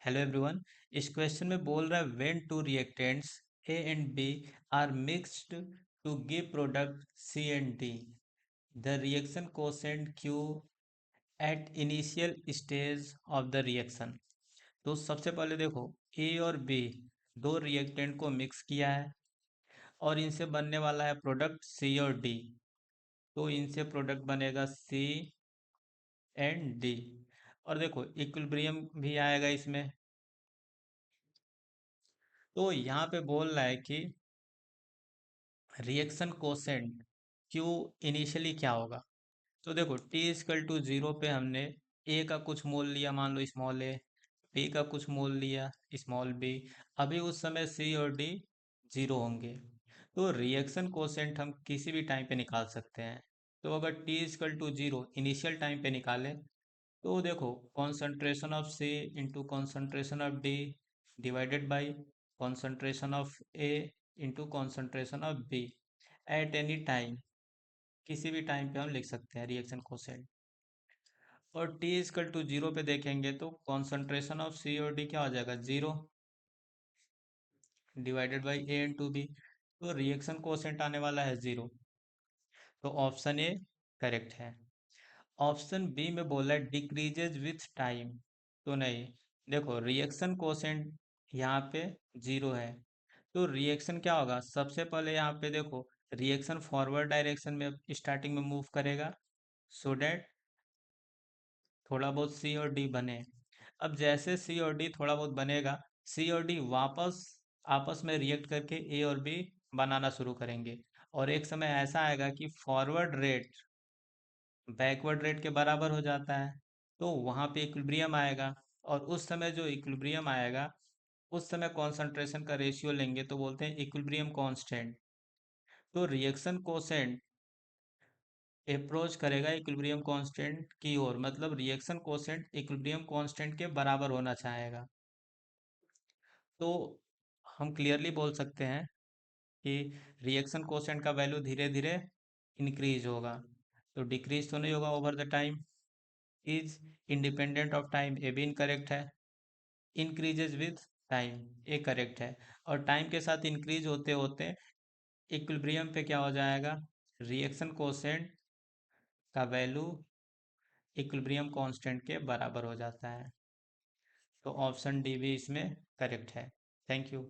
Hello everyone. इस question में बोल रहा है when two reactants A and B are mixed to give product C and D, the reaction quotient Q at initial stage of the reaction. तो सबसे पहले देखो, ए और बी दो रिएक्टेंट को मिक्स किया है और इनसे बनने वाला है प्रोडक्ट सी और डी। तो इनसे प्रोडक्ट बनेगा सी एंड डी। और देखो इक्विलिब्रियम भी आएगा इसमें। तो यहाँ पे बोल रहा है कि रिएक्शन कोसेंट क्यू इनिशियली क्या होगा। तो देखो टी इजकल टू जीरो पे हमने ए का कुछ मोल लिया, मान लो स्मॉल ए, बी का कुछ मोल लिया स्मॉल बी। अभी उस समय सी और डी जीरो होंगे। तो रिएक्शन कोसेंट हम किसी भी टाइम पे निकाल सकते हैं। तो अगर T is equal to zero initial time पे निकालें तो देखो concentration of C into concentration of D divided by concentration of A into concentration of B at any time. किसी भी टाइम पे हम लिख सकते हैं रिएक्शन कोसेंट। और टी इजकल टू जीरो पे देखेंगे तो कॉन्सेंट्रेशन ऑफ सी और डी क्या हो जाएगा, zero divided by A into B. तो रिएक्शन कोसेंट आने वाला है जीरो। तो ऑप्शन ए करेक्ट है। ऑप्शन बी में बोला है डिक्रीजेज विथ टाइम। तो नहीं, देखो रिएक्शन कोसेंट यहाँ पे जीरो है। तो रिएक्शन क्या होगा, सबसे पहले यहाँ पे देखो रिएक्शन फॉरवर्ड डायरेक्शन में स्टार्टिंग में मूव करेगा सो डैट थोड़ा बहुत सी और डी बने। अब जैसे सी और डी थोड़ा बहुत बनेगा, सी और डी वापस आपस में रिएक्ट करके ए और बी बनाना शुरू करेंगे। और एक समय ऐसा आएगा कि फॉरवर्ड रेट बैकवर्ड रेट के बराबर हो जाता है। तो वहाँ पे इक्विलिब्रियम आएगा। और उस समय जो इक्विलिब्रियम आएगा उस समय कॉन्सेंट्रेशन का रेशियो लेंगे तो बोलते हैं इक्विलिब्रियम कांस्टेंट। तो रिएक्शन कोसेंट अप्रोच करेगा इक्विलिब्रियम कांस्टेंट की ओर, मतलब रिएक्शन कोसेंट इक्विलिब्रियम कांस्टेंट के बराबर होना चाहेगा। तो हम क्लियरली बोल सकते हैं कि रिएक्शन कोसेंट का वैल्यू धीरे धीरे इंक्रीज होगा। तो डिक्रीज तो नहीं होगा over the time. Is independent of time, A भी इनकरेक्ट है। Increases with time, A correct है। और टाइम के साथ इंक्रीज होते होते इक्विलिब्रियम पे क्या हो जाएगा, रिएक्शन कोसेंट का वैल्यू इक्विलिब्रियम कांस्टेंट के बराबर हो जाता है। तो ऑप्शन डी भी इसमें करेक्ट है। Thank you.